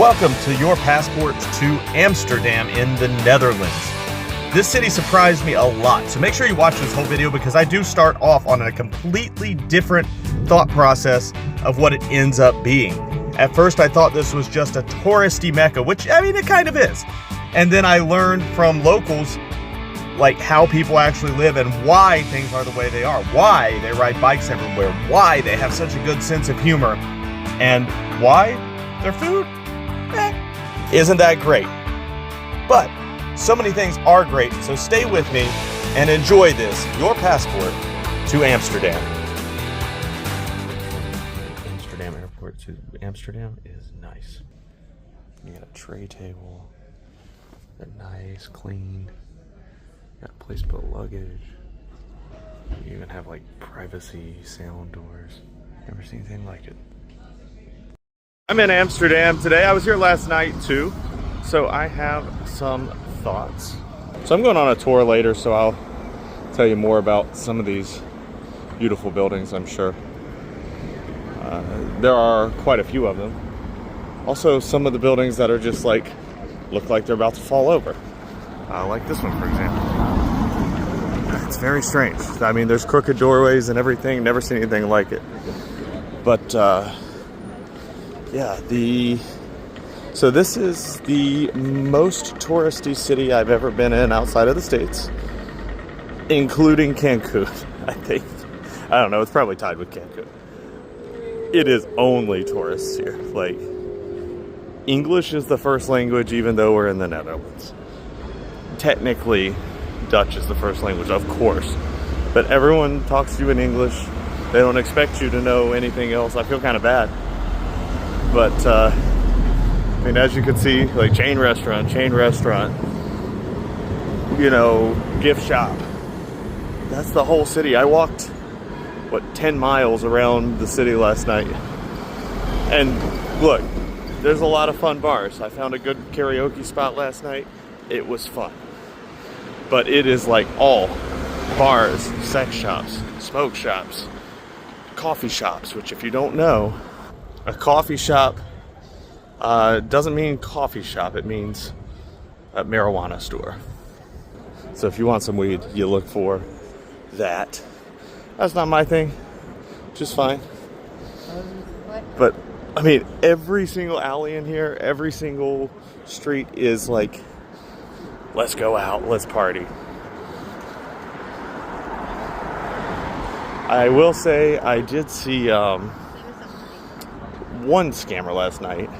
Welcome to your passport to Amsterdam in the Netherlands. This city surprised me a lot, so make sure you watch this whole video because I do start off on a completely different thought process of what it ends up being. At first I thought this was just a touristy mecca, which, I mean, it kind of is. And then I learned from locals like how people actually live and why things are the way they are, why they ride bikes everywhere, why they have such a good sense of humor, and why their food isn't that great. But so many things are great, so stay with me and enjoy this, your passport to Amsterdam. Amsterdam airport to Amsterdam is nice. You got a tray table, they're nice, clean. Got a place to put luggage. You even have like privacy sound doors. Never seen anything like it. I'm in Amsterdam today. I was here last night too, so I have some thoughts. So I'm going on a tour later, so I'll tell you more about some of these beautiful buildings, I'm sure. There are quite a few of them. Also, some of the buildings that are just like, look like they're about to fall over. Like this one, for example. It's very strange. I mean, there's crooked doorways and everything. Never seen anything like it. But, yeah, so this is the most touristy city I've ever been in outside of the States, including Cancun, I think. I don't know, it's probably tied with Cancun. It is only tourists here. Like, English is the first language, even though we're in the Netherlands. Technically, Dutch is the first language, of course, but everyone talks to you in English. They don't expect you to know anything else. I feel kind of bad. But, I mean, as you can see, like chain restaurant, you know, gift shop. That's the whole city. I walked, 10 miles around the city last night. And look, there's a lot of fun bars. I found a good karaoke spot last night. It was fun. But it is like all bars, sex shops, smoke shops, coffee shops, which if you don't know, a coffee shop doesn't mean coffee shop, it means a marijuana store. So if you want some weed, you look for that. That's not my thing, just fine. But, I mean, every single alley in here, every single street is like, let's go out, let's party. I will say I did see one scammer last night.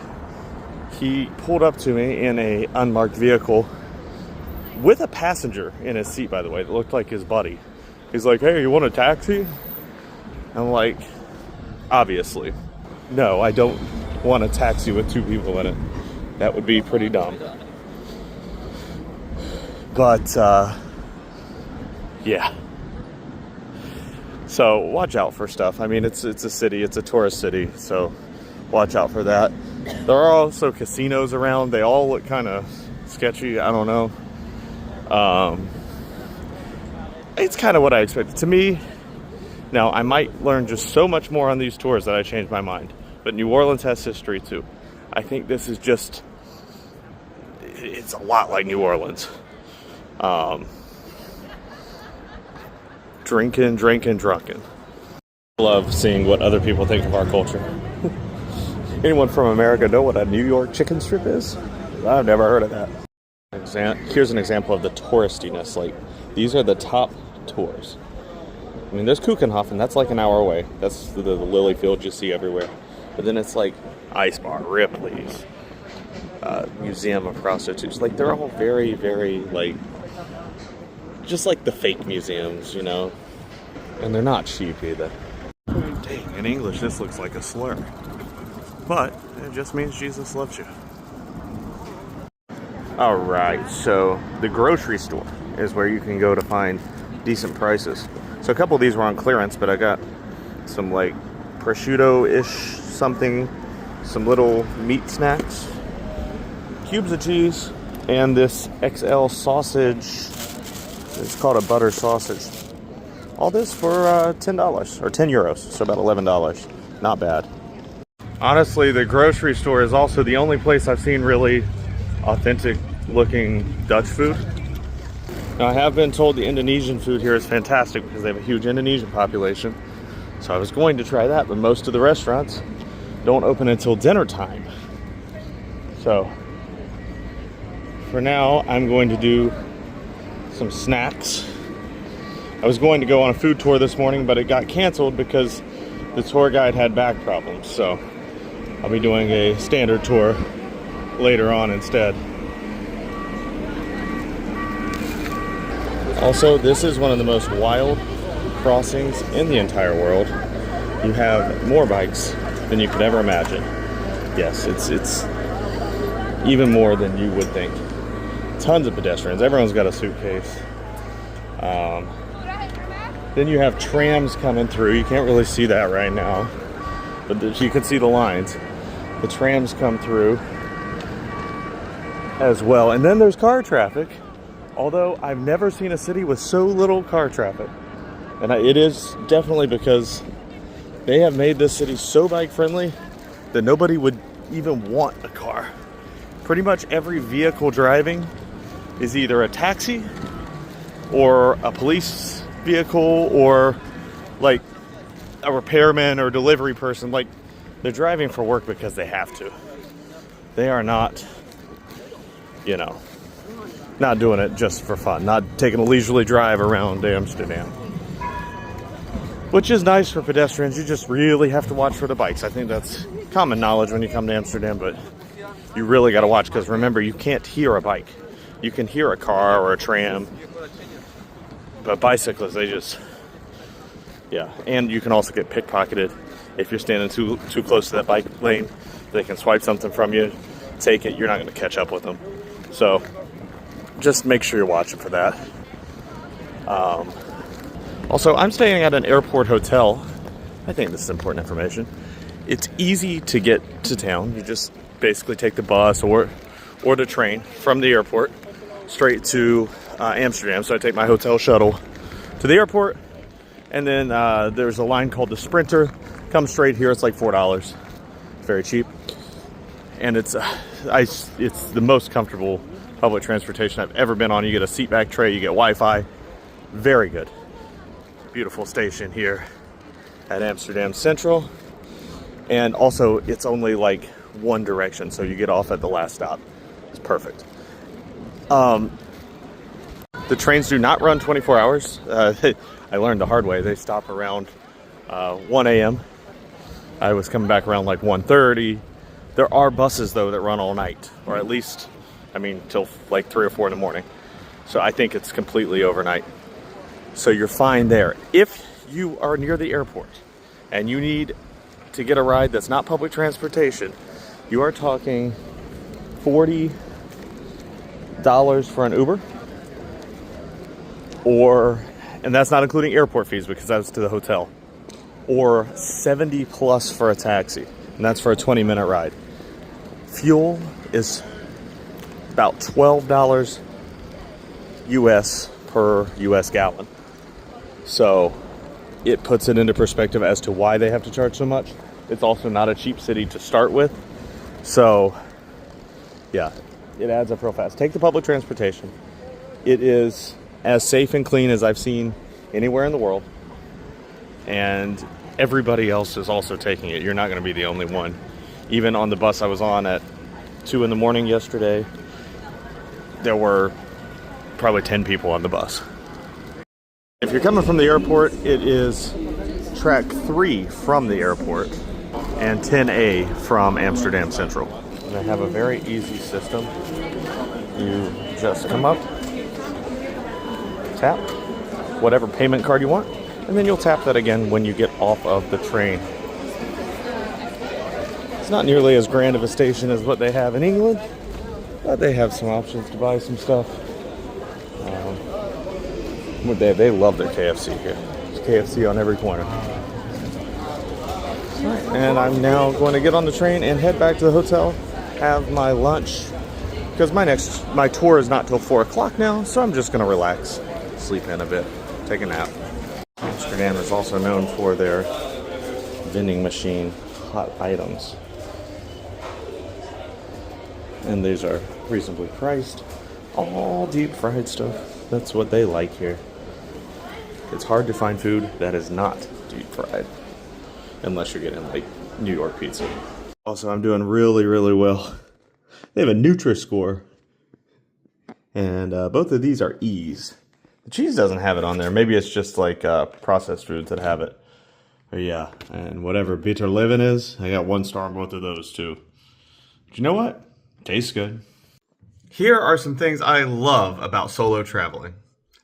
He pulled up to me in a unmarked vehicle with a passenger in his seat, by the way. It looked like his buddy. He's like, hey, you want a taxi? I'm like, obviously. No, I don't want a taxi with two people in it. That would be pretty dumb. But, yeah. So, watch out for stuff. I mean, it's a city, it's a tourist city, so watch out for that. There are also casinos around. They all look kind of sketchy. I don't know. It's kind of what I expected. To me, now I might learn just so much more on these tours that I changed my mind. But New Orleans has history too. I think this is just, it's a lot like New Orleans. Drinking, drunken. Love seeing what other people think of our culture. Anyone from America know what a New York chicken strip is? I've never heard of that. Here's an example of the touristiness. Like, these are the top tours. I mean, there's Kuchenhofen, that's like an hour away. That's the lily field you see everywhere. But then it's like Ice Bar, Ripley's, Museum of Prostitutes. Like, they're all very, very, like, just like the fake museums, you know? And they're not cheap either. Dang, in English this looks like a slur. But it just means Jesus loves you. Alright, so the grocery store is where you can go to find decent prices. So a couple of these were on clearance, but I got some like prosciutto-ish something, some little meat snacks, cubes of cheese, and this XL sausage. It's called a butter sausage. All this for $10 or €10, so about $11. Not bad. Honestly, the grocery store is also the only place I've seen really authentic looking Dutch food. Now, I have been told the Indonesian food here is fantastic because they have a huge Indonesian population. So I was going to try that, but most of the restaurants don't open until dinner time. So for now, I'm going to do some snacks. I was going to go on a food tour this morning, but it got canceled because the tour guide had back problems. So I'll be doing a standard tour later on instead. Also, this is one of the most wild crossings in the entire world. You have more bikes than you could ever imagine. Yes, it's even more than you would think. Tons of pedestrians. Everyone's got a suitcase. Then you have trams coming through. You can't really see that right now, but you can see the lines. The trams come through as well. And then there's car traffic. Although I've never seen a city with so little car traffic. And it is definitely because they have made this city so bike friendly that nobody would even want a car. Pretty much every vehicle driving is either a taxi or a police vehicle or like a repairman or delivery person. Like, they're driving for work because they have to. They are not, you know, not doing it just for fun, not taking a leisurely drive around Amsterdam. Which is nice for pedestrians. You just really have to watch for the bikes. I think that's common knowledge when you come to Amsterdam, but you really got to watch because remember, you can't hear a bike. You can hear a car or a tram, but bicyclists, they just, yeah. And you can also get pickpocketed if you're standing too close to that bike lane. They can swipe something from you, take it. You're not going to catch up with them. So just make sure you're watching for that. Also, I'm staying at an airport hotel. I think this is important information. It's easy to get to town. You just basically take the bus or the train from the airport straight to Amsterdam. So I take my hotel shuttle to the airport, and then there's a line called the Sprinter. Comes straight here. It's like $4. Very cheap, and it's the most comfortable public transportation I've ever been on. You get a seat back tray, you get Wi-Fi. Very good. Beautiful station here at Amsterdam Central. And also, it's only like one direction, so you get off at the last stop. It's perfect. The trains do not run 24 hours. I learned the hard way. They stop around 1 a.m. I was coming back around like 1:30. There are buses, though, that run all night, or at least, till like 3 or 4 in the morning. So I think it's completely overnight. So you're fine there. If you are near the airport and you need to get a ride that's not public transportation, you are talking $40 for an Uber, and that's not including airport fees because that's to the hotel, or $70 plus for a taxi, and that's for a 20-minute ride. Fuel is about $12 US per US gallon. So it puts it into perspective as to why they have to charge so much. It's also not a cheap city to start with. So yeah, it adds up real fast. Take the public transportation. It is as safe and clean as I've seen anywhere in the world. And everybody else is also taking it. You're not going to be the only one. Even on the bus I was on at 2 in the morning yesterday, there were probably 10 people on the bus. If you're coming from the airport, it is track 3 from the airport and 10A from Amsterdam Central. And they have a very easy system. You just come up, tap whatever payment card you want, and then you'll tap that again when you get off of the train. It's not nearly as grand of a station as what they have in England, but they have some options to buy some stuff. They love their KFC here. There's KFC on every corner. And I'm now going to get on the train and head back to the hotel, have my lunch, because my tour is not till 4 o'clock now, so I'm just going to relax, sleep in a bit, take a nap. Amsterdam is also known for their vending machine hot items. And these are reasonably priced. All deep fried stuff. That's what they like here. It's hard to find food that is not deep fried. Unless you're getting like New York pizza. Also, I'm doing really, really well. They have a Nutri-Score. And both of these are E's. The cheese doesn't have it on there. Maybe it's just like processed foods that have it. But yeah, and whatever Bitter Living is, I got 1 star on both of those too. But you know what? Tastes good. Here are some things I love about solo traveling.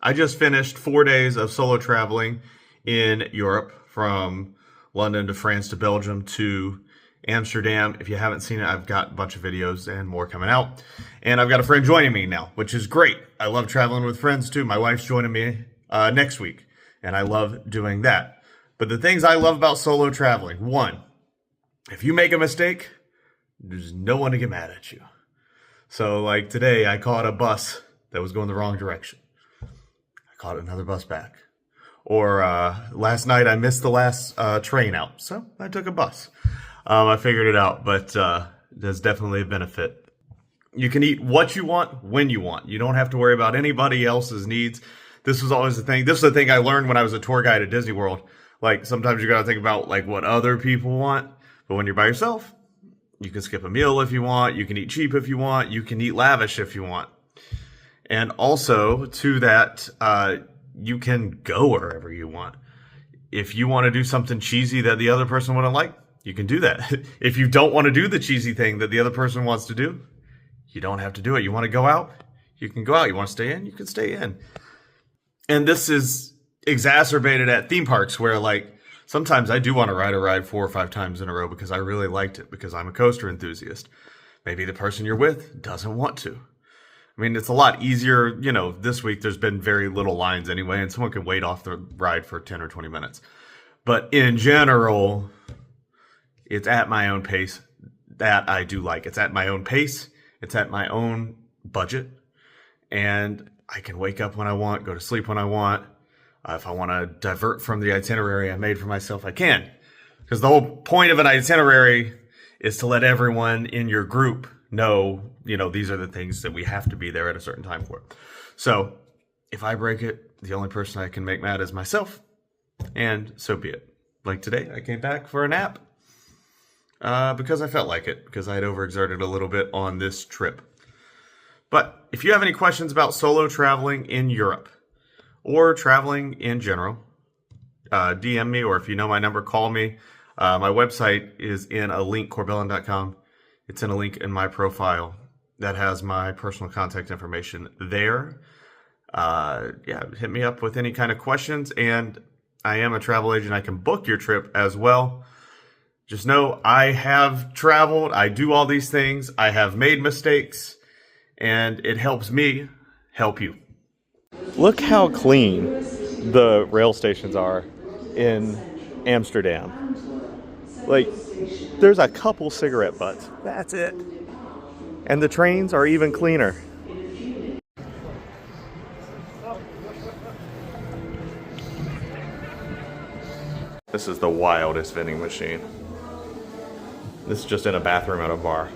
I just finished 4 days of solo traveling in Europe, from London to France to Belgium to Amsterdam. If you haven't seen it, I've got a bunch of videos and more coming out. And I've got a friend joining me now, which is great. I love traveling with friends too. My wife's joining me next week, and I love doing that. But the things I love about solo traveling: 1, if you make a mistake, there's no one to get mad at you. So like today, I caught a bus that was going the wrong direction. I caught another bus back. Or last night, I missed the last train out, so I took a bus. I figured it out, but there's definitely a benefit. You can eat what you want, when you want. You don't have to worry about anybody else's needs. This was always the thing. This is the thing I learned when I was a tour guide at Disney World. Like, sometimes you gotta think about like what other people want, but when you're by yourself, you can skip a meal if you want. You can eat cheap if you want. You can eat lavish if you want. And also, to that, you can go wherever you want. If you want to do something cheesy that the other person wouldn't like, you can do that. If you don't want to do the cheesy thing that the other person wants to do, you don't have to do it. You want to go out? You can go out. You want to stay in? You can stay in. And this is exacerbated at theme parks where, like, sometimes I do want to ride a ride 4 or 5 times in a row because I really liked it, because I'm a coaster enthusiast. Maybe the person you're with doesn't want to. I mean, it's a lot easier, you know, this week there's been very little lines anyway, and someone can wait off the ride for 10 or 20 minutes. But in general, it's at my own pace. That I do like. It's at my own pace. It's at my own budget. And I can wake up when I want, go to sleep when I want. If I want to divert from the itinerary I made for myself, I can. Because the whole point of an itinerary is to let everyone in your group know, you know, these are the things that we have to be there at a certain time for. So if I break it, the only person I can make mad is myself. And so be it. Like today, I came back for a nap because I felt like it, because I had overexerted a little bit on this trip. But if you have any questions about solo traveling in Europe or traveling in general, DM me, or if you know my number, call me. My website is in a link, corbellin.com. It's in a link in my profile that has my personal contact information there. Yeah, hit me up with any kind of questions. And I am a travel agent. I can book your trip as well. Just know I have traveled. I do all these things. I have made mistakes. And it helps me help you. Look how clean the rail stations are in Amsterdam. Like, there's a couple cigarette butts. That's it. And the trains are even cleaner. This is the wildest vending machine. This is just in a bathroom at a bar.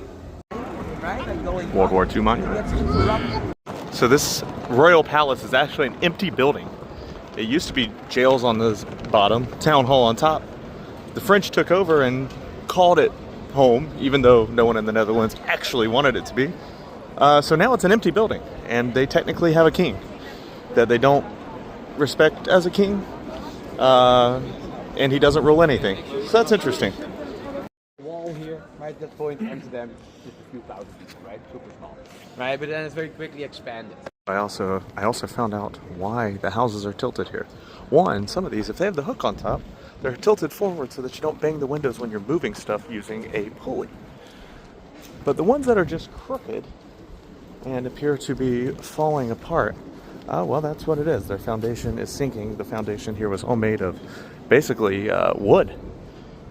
World War II monument. So this Royal Palace is actually an empty building. It used to be jails on the bottom, town hall on top. The French took over and called it home, even though no one in the Netherlands actually wanted it to be. So now it's an empty building, and they technically have a king that they don't respect as a king, and he doesn't rule anything. So that's interesting. Wall here, right? That point, Amsterdam, just a few thousand people, right? Super small, right? But then it's very quickly expanded. I also found out why the houses are tilted here. One, some of these, if they have the hook on top, they're tilted forward so that you don't bang the windows when you're moving stuff using a pulley. But the ones that are just crooked and appear to be falling apart, well, that's what it is. Their foundation is sinking. The foundation here was all made of basically wood,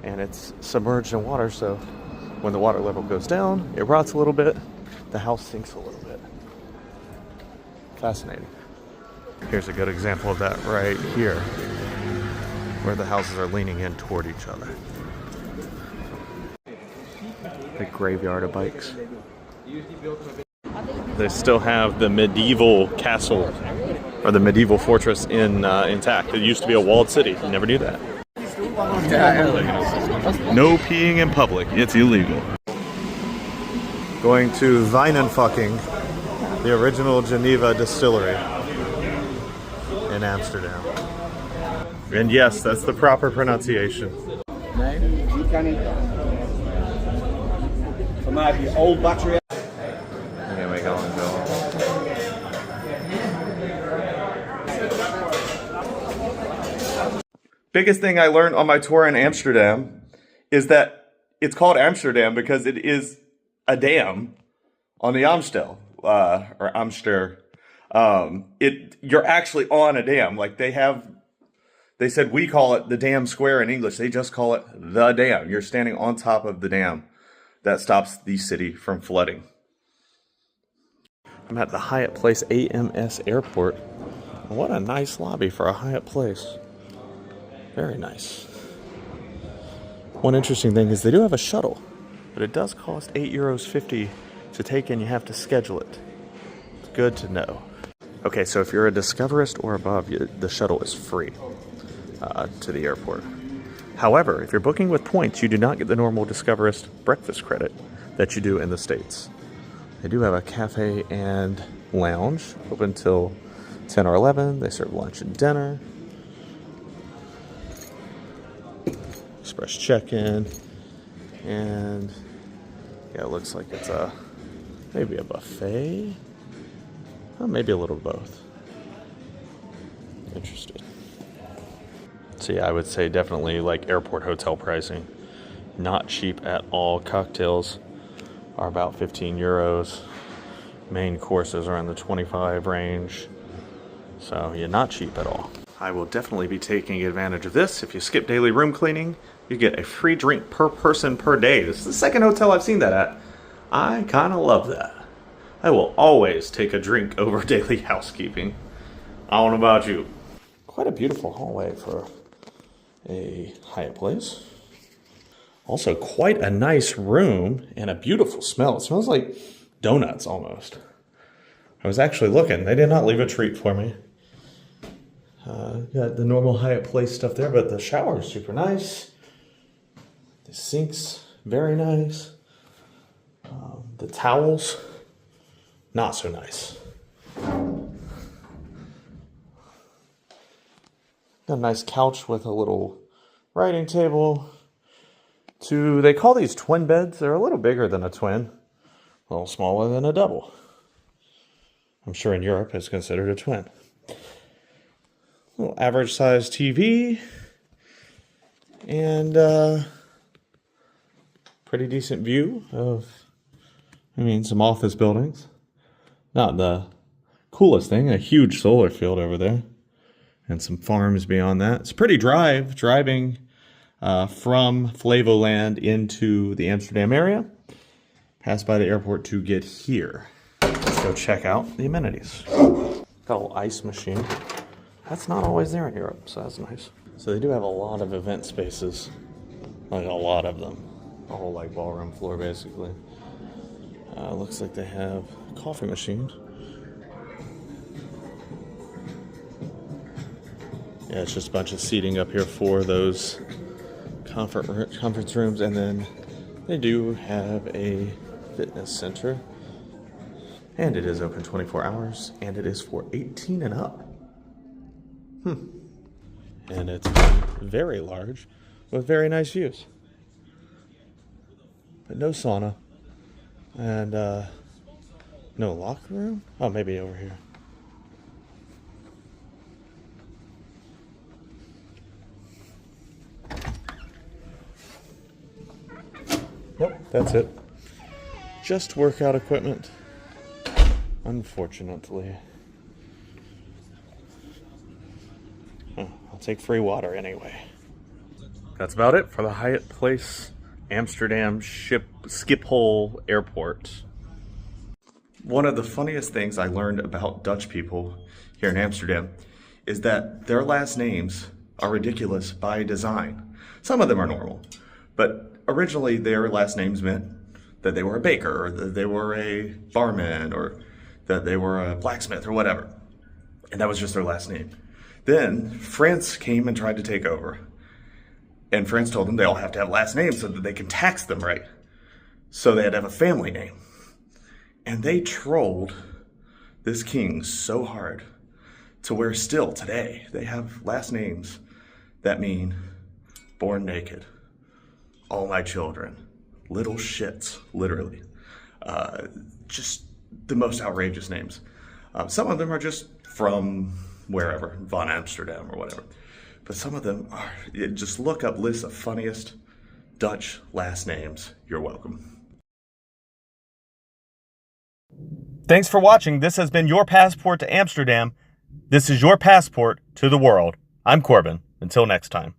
and it's submerged in water, so when the water level goes down, it rots a little bit, the house sinks a little bit. Fascinating. Here's a good example of that right here, where the houses are leaning in toward each other. The graveyard of bikes. They still have the medieval castle, or the medieval fortress intact. It used to be a walled city. You never knew that. No peeing in public. It's illegal. Going to Wijnenfucking, the original Geneva distillery in Amsterdam. And yes, that's the proper pronunciation. Nee, die kan niet. Voor mij heb je old battery. Here we go and go. Biggest thing I learned on my tour in Amsterdam is that it's called Amsterdam because it is a dam on the Amstel, or Amster. You're actually on a dam. Like they said we call it the dam square in English. They just call it the dam. You're standing on top of the dam that stops the city from flooding. I'm at the Hyatt Place AMS Airport. What a nice lobby for a Hyatt Place. Very nice. One interesting thing is they do have a shuttle, but it does cost €8.50 to take in. You have to schedule it. It's good to know. Okay, so if you're a Discoverist or above, the shuttle is free to the airport. However, if you're booking with points, you do not get the normal Discoverist breakfast credit that you do in the States. They do have a cafe and lounge open until 10 or 11. They serve lunch and dinner. Express check-in. And yeah, it looks like it's maybe a buffet. Oh, maybe a little of both. Interesting. So yeah, I would say definitely like airport hotel pricing. Not cheap at all. Cocktails are about €15. Main courses are in the 25 range. So yeah, not cheap at all. I will definitely be taking advantage of this. If you skip daily room cleaning, you get a free drink per person per day. This is the second hotel I've seen that at. I kind of love that. I will always take a drink over daily housekeeping. I don't know about you. Quite a beautiful hallway for a Hyatt Place. Also quite a nice room and a beautiful smell. It smells like donuts almost. I was actually looking. They did not leave a treat for me. Got the normal Hyatt Place stuff there, but the shower is super nice. The sink's very nice. The towels, not so nice. Got a nice couch with a little writing table. They call these twin beds. They're a little bigger than a twin, a little smaller than a double. I'm sure in Europe it's considered a twin. Little average size TV and pretty decent view of, some office buildings. Not the coolest thing, a huge solar field over there and some farms beyond that. It's a pretty driving from Flevoland into the Amsterdam area. Pass by the airport to get here. Let's go check out the amenities. Got a little ice machine. That's not always there in Europe, so that's nice. So they do have a lot of event spaces, like a lot of them. A whole ballroom floor basically. Looks like they have a coffee machine. Yeah, it's just a bunch of seating up here for those conference rooms, and then they do have a fitness center. And it is open 24 hours, and it is for 18 and up. And it's very large with very nice views. But no sauna. And no locker room? Oh, maybe over here. Yep, that's it. Just workout equipment. Unfortunately. I'll take free water anyway. That's about it for the Hyatt Place Amsterdam Schiphol Airport. One of the funniest things I learned about Dutch people here in Amsterdam is that their last names are ridiculous by design. Some of them are normal, but originally their last names meant that they were a baker, or that they were a barman, or that they were a blacksmith, or whatever. And that was just their last name. Then France came and tried to take over. And France told them they all have to have last names so that they can tax them right. So they had to have a family name. And they trolled this king so hard to where still today they have last names that mean born naked, all my children, little shits, literally. Just the most outrageous names. Some of them are just from wherever, von Amsterdam or whatever. But some of them are, just look up lists of funniest Dutch last names. You're welcome. Thanks for watching. This has been your passport to Amsterdam. This is your passport to the world. I'm Corbin. Until next time.